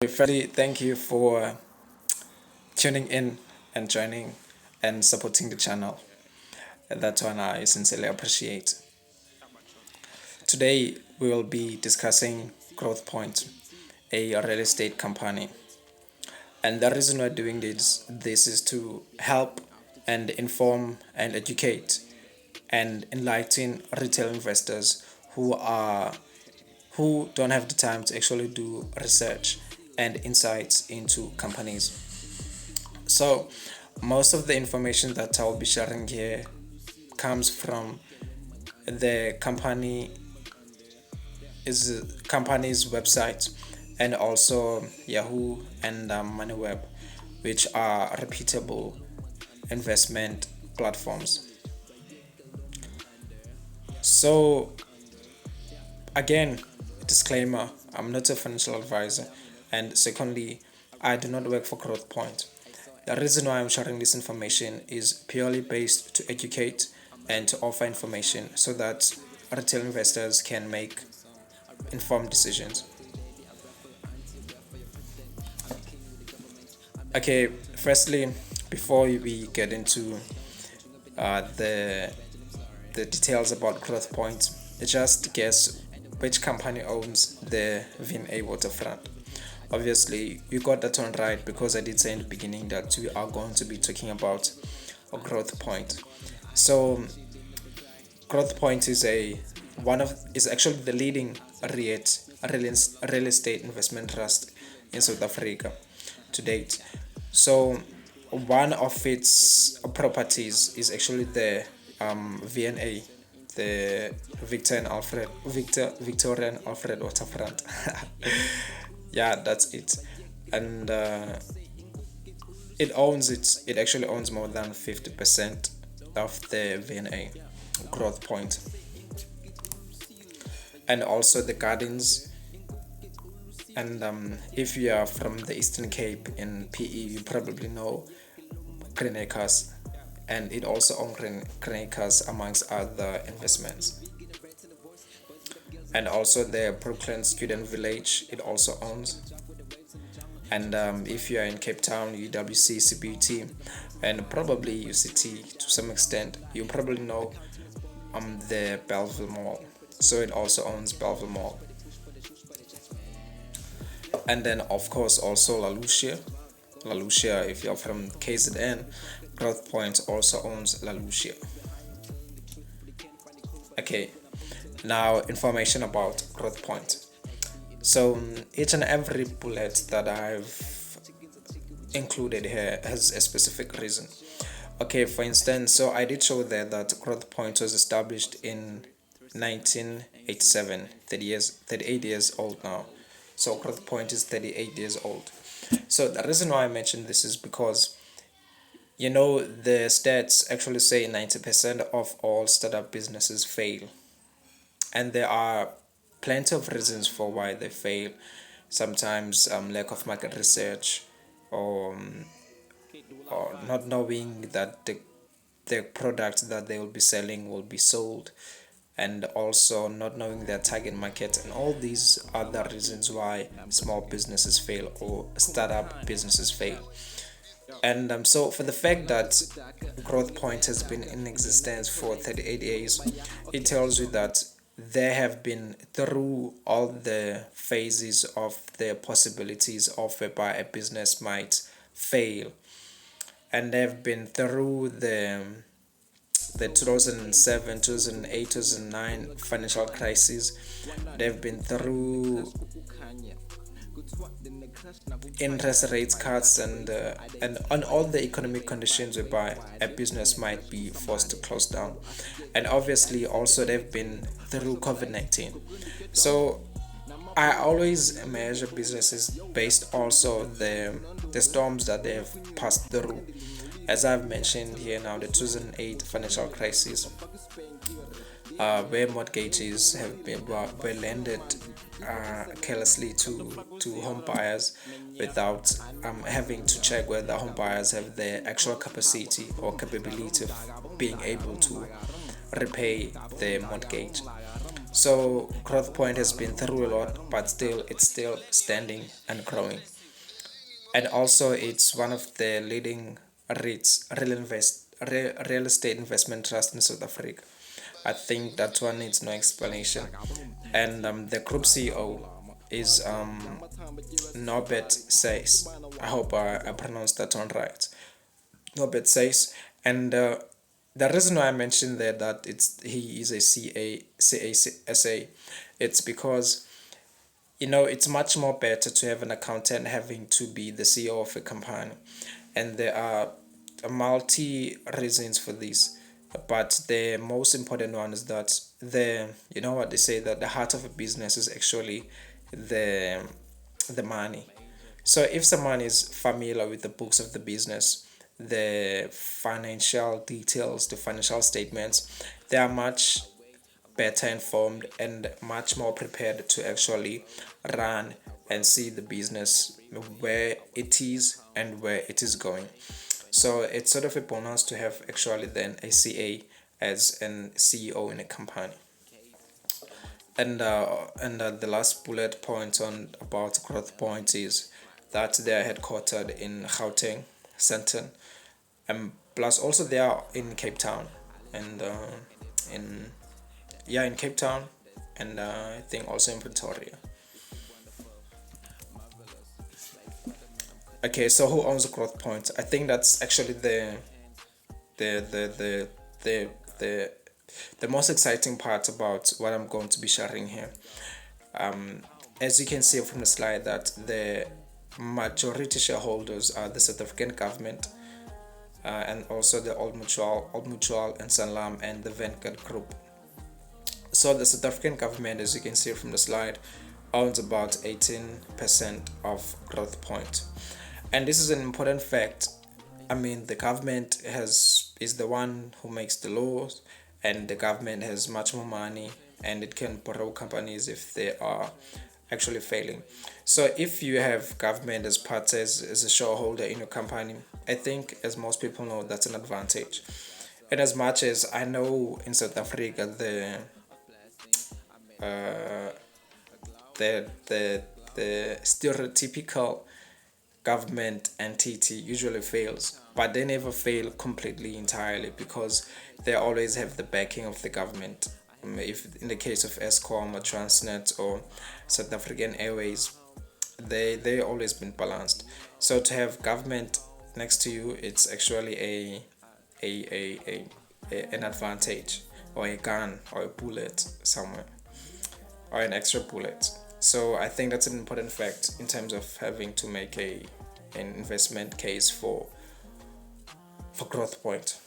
Firstly, thank you for tuning in and joining and supporting the channel. That one I sincerely appreciate. Today, we will be discussing Growthpoint, a real estate company. And the reason we're doing this is to help and inform and educate and enlighten retail investors who don't have the time to actually do research and insights into companies. So, most of the information that I'll be sharing here comes from the company's website and also Yahoo and MoneyWeb, which are reputable investment platforms. So, again, disclaimer: I'm not a financial advisor, and secondly, I do not work for Growthpoint. The reason why I'm sharing this information is purely based to educate and to offer information so that retail investors can make informed decisions. Okay, firstly, before we get into the details about Growthpoint, just guess which company owns the V&A Water Front. Obviously, you got that one right because I did say in the beginning that we are going to be talking about a Growthpoint. So, Growthpoint is actually the leading real estate investment trust in South Africa to date. So, one of its properties is actually the V&A, the Victorian Alfred Waterfront. Yeah, that's it. And it actually owns more than 50% of the V&A Growthpoint, and also the gardens. And if you are from the Eastern Cape in PE, you probably know Green Acres, and it also owns Green Acres amongst other investments. And also the Brooklyn Student Village, it also owns. And if you are in Cape Town, UWC, CBT, and probably UCT to some extent, you probably know the Belleville Mall. So it also owns Belleville Mall. And then of course also La Lucia. La Lucia, if you're from KZN, Growthpoint also owns La Lucia. Okay, now information about Growthpoint. So each and every bullet that I've included here has a specific reason. Okay, for instance, so I did show there that Growthpoint was established in 1987, 38 years old now. So Growthpoint is 38 years old. So the reason why I mentioned this is because the stats actually say 90% of all startup businesses fail, and there are plenty of reasons for why they fail. Sometimes lack of market research, or not knowing that the product that they will be selling will be sold, and also not knowing their target market, and all these other reasons why small businesses fail or startup businesses fail. And so for the fact that Growthpoint has been in existence for 38 years, it tells you that they have been through all the phases of the possibilities of whereby a business might fail, and they've been through the 2007, 2008, 2009 financial crisis. They've been through interest rates cuts, and on all the economic conditions whereby a business might be forced to close down. And obviously also they've been through COVID-19. So I always measure businesses based also the storms that they have passed through. As I've mentioned here now, the 2008 financial crisis, where mortgages were lended carelessly to home buyers without having to check whether home buyers have the actual capacity or capability of being able to repay the mortgage. So Growthpoint has been through a lot, but still it's still standing and growing. and also it's one of the leading REITs, real estate investment trust in South Africa. I think that one needs no explanation. And the group CEO is Norbert Says. I hope I pronounced that one right. Norbert Says, and the reason why I mentioned there that he is a CASA, it's because it's much more better to have an accountant having to be the CEO of a company, and there are multi reasons for this, but the most important one is that what they say, that the heart of a business is actually the the money. So if someone is familiar with the books of the business, the financial details, the financial statements, they are much better informed and much more prepared to actually run and see the business where it is and where it is going. So it's sort of a bonus to have actually then a CA as an CEO in a company. And the last bullet point on about Growthpoint is that they are headquartered in Gauteng, Sandton, and plus also they are in Cape Town, and in in Cape Town, and I think also in Pretoria. Okay, so who owns Growthpoint? I think that's actually the the the the the the most exciting part about what I'm going to be sharing here. Um, as you can see from the slide, that the majority shareholders are the South African government, and also the Old Mutual, and Sanlam, and the Vanguard Group. So the South African government, as you can see from the slide, owns about 18% of Growthpoint, and this is an important fact. I mean, the government has is the one who makes the laws, and the government has much more money, and it can borrow companies if they are actually failing. So if you have government as part as a shareholder in your company, I think, as most people know, that's an advantage. And as much as I know, in South Africa, uh, the stereotypical government entity usually fails, but they never fail completely entirely, because they always have the backing of the government. If in the case of Eskom or Transnet or South African Airways, they always been balanced. So to have government next to you, it's actually an advantage, or a gun, or a bullet somewhere, or an extra bullet. So I think that's an important fact in terms of having to make an investment case for Growthpoint.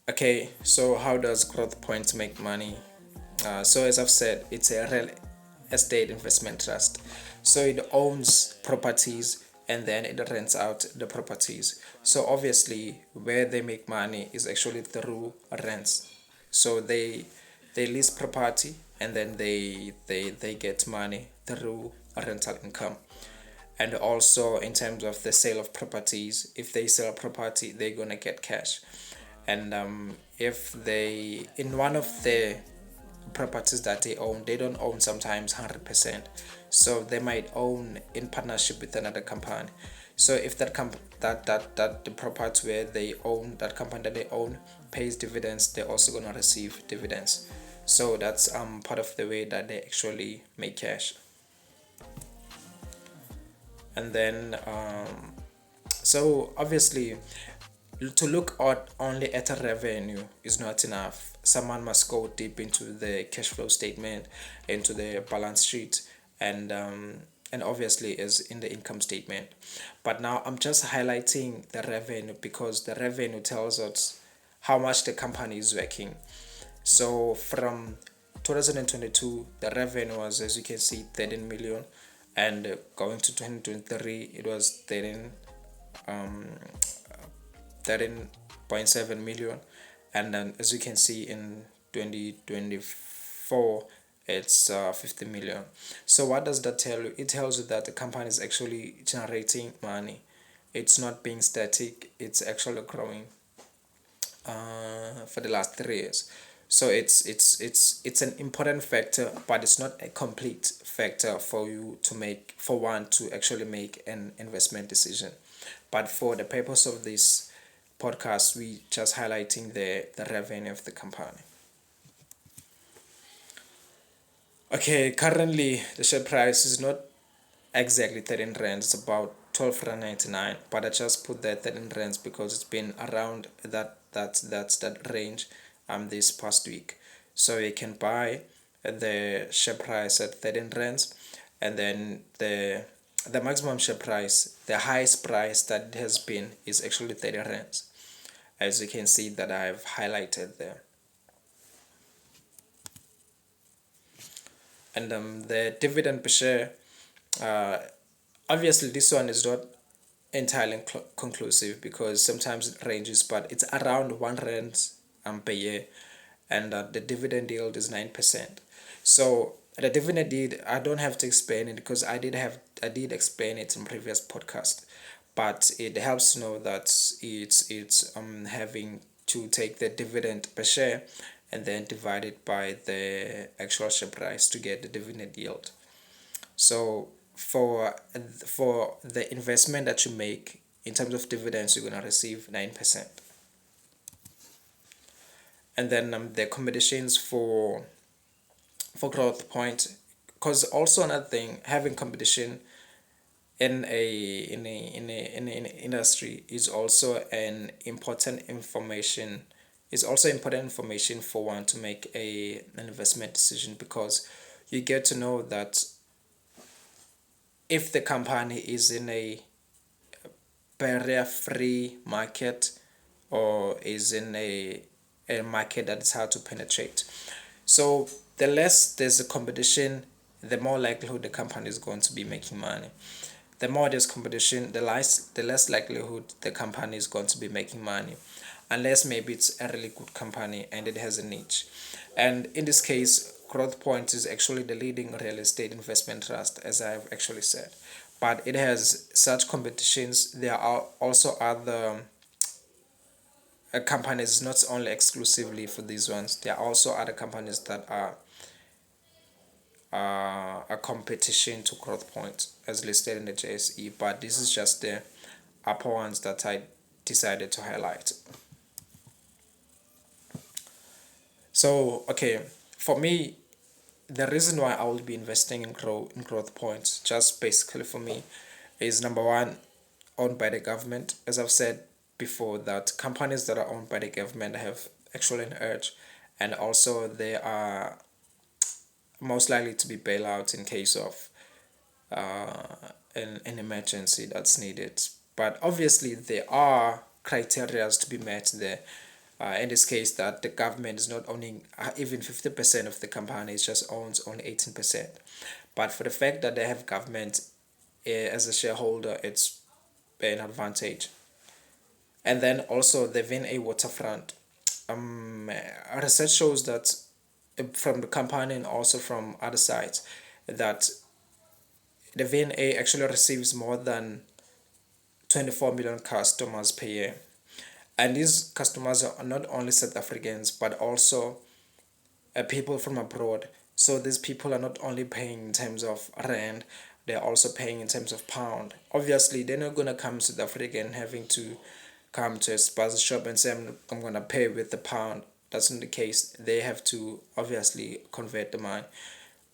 Okay, so how does Growthpoint make money? So as I've said, it's a real estate investment trust. So it owns properties, and then it rents out the properties. So obviously, where they make money is actually through rents. So they lease property, and then they get money through rental income. And also in terms of the sale of properties, if they sell a property, they're gonna get cash. And if they in one of the properties that they own, they don't own sometimes 100%, so they might own in partnership with another company. So if that the property where they own, that company that they own, pays dividends, they're also gonna receive dividends. So that's part of the way that they actually make cash. And then so obviously, to look at only at a revenue is not enough. Someone must go deep into the cash flow statement, into the balance sheet, and obviously is in the income statement. But now I'm just highlighting the revenue, because the revenue tells us how much the company is working. So from 2022, the revenue was, as you can see, 13 million, and going to 2023, it was 13.7 million, and then as you can see in 2024, it's 50 million. So what does that tell you? It tells you that the company is actually generating money. It's not being static, it's actually growing for the last 3 years. So it's an important factor, but it's not a complete factor for you to make, for one to actually make an investment decision. But for the purpose of this podcast, we just highlighting the revenue of the company. Okay, currently the share price is not exactly 13 rands, it's about 12.99, but I just put that 13 rands because it's been around that range this past week. So you can buy the share price at 13 rands, and then the maximum share price, the highest price that it has been is actually 30 rands, as you can see that I've highlighted there. And the dividend per share, uh, obviously this one is not entirely conclusive because sometimes it ranges, but it's around 1 rand per year, and the dividend yield is 9%. So the dividend yield, I don't have to explain it because I did explain it in previous podcast, but it helps to know that it's having to take the dividend per share and then divide it by the actual share price to get the dividend yield. So for the investment that you make in terms of dividends, you're gonna receive 9%. And then the competitions for Growthpoint, because also another thing, having competition in an industry is also important information for one to make an investment decision, because you get to know that if the company is in a barrier free market or is in a market that is hard to penetrate. So the less there's a competition, the more likelihood the company is going to be making money. The more there's competition, the less likelihood the company is going to be making money, unless maybe it's a really good company and it has a niche. And in this case, Growthpoint is actually the leading real estate investment trust, as I've actually said. But it has such competitions. There are also other companies, not only exclusively for these ones. There are also other companies that are a competition to Growthpoint as listed in the JSE, but this is just the upper ones that I decided to highlight. So okay, for me, the reason why I will be investing in Growthpoint, just basically for me, is number one, owned by the government. As I've said before, that companies that are owned by the government have actually an urge, and also they are most likely to be bailout in case of an emergency that's needed. But obviously there are criteria to be met there. In this case, that the government is not owning even 50% of the company, it just owns only 18%. But for the fact that they have government as a shareholder, it's an advantage. And then also the V&A Water Front. Research shows that from the company and also from other sites, that the V&A actually receives more than 24 million customers per year. And these customers are not only South Africans but also people from abroad. So these people are not only paying in terms of rand, they're also paying in terms of pound. Obviously, they're not gonna come to South Africa and having to come to a spaza shop and say I'm gonna pay with the pound. That's not the case. They have to obviously convert the money.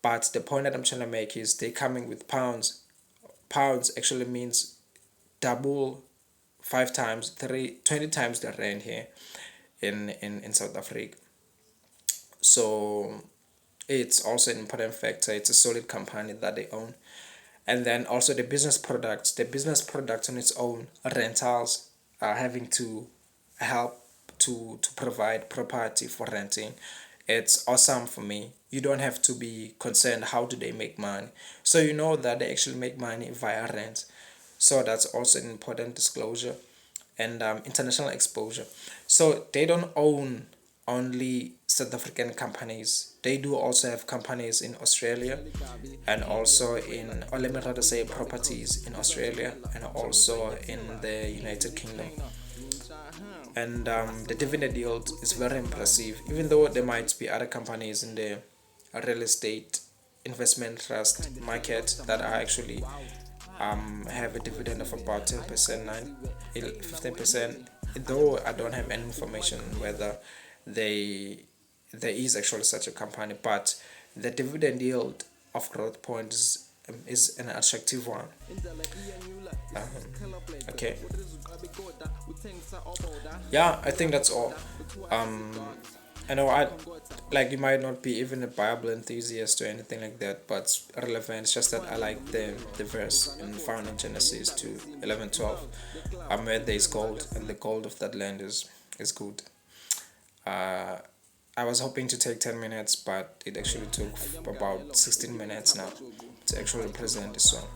But the point that I'm trying to make is they coming with pounds. Pounds actually means double, 5 times, 20 times the rand here in South Africa. So it's also an important factor. It's a solid company that they own. And then also the business products. The business products on its own, rentals, are having to help to provide property for renting. It's awesome for me. You don't have to be concerned how do they make money. So you know that they actually make money via rent. So that's also an important disclosure. And international exposure. So they don't own only South African companies. They do also have companies in Australia and also in, or let me rather say, properties in Australia and also in the United Kingdom. and the dividend yield is very impressive, even though there might be other companies in the real estate investment trust market that are actually have a dividend of about 10%, 15%, though I don't have any information whether they there is actually such a company, but the dividend yield of Growthpoint is an attractive one. Okay, yeah, I think that's all. um I know I like, you might not be even a Bible enthusiast or anything like that, but it's relevant. It's just that I like the verse in found in Genesis 2:11-12, where there is gold, and the gold of that land is good. uh I was hoping to take 10 minutes, but it actually took about 16 minutes now to actually present this one.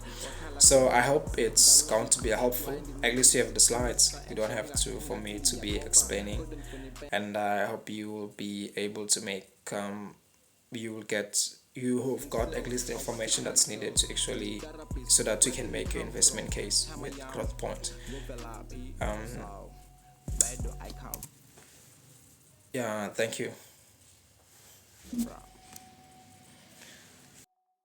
So I hope it's going to be helpful. At least you have the slides. You don't have to for me to be explaining. And I hope you will be able to make you will get you who've got at least the information that's needed to actually, so that you can make your investment case with Growthpoint. Um, yeah, thank you.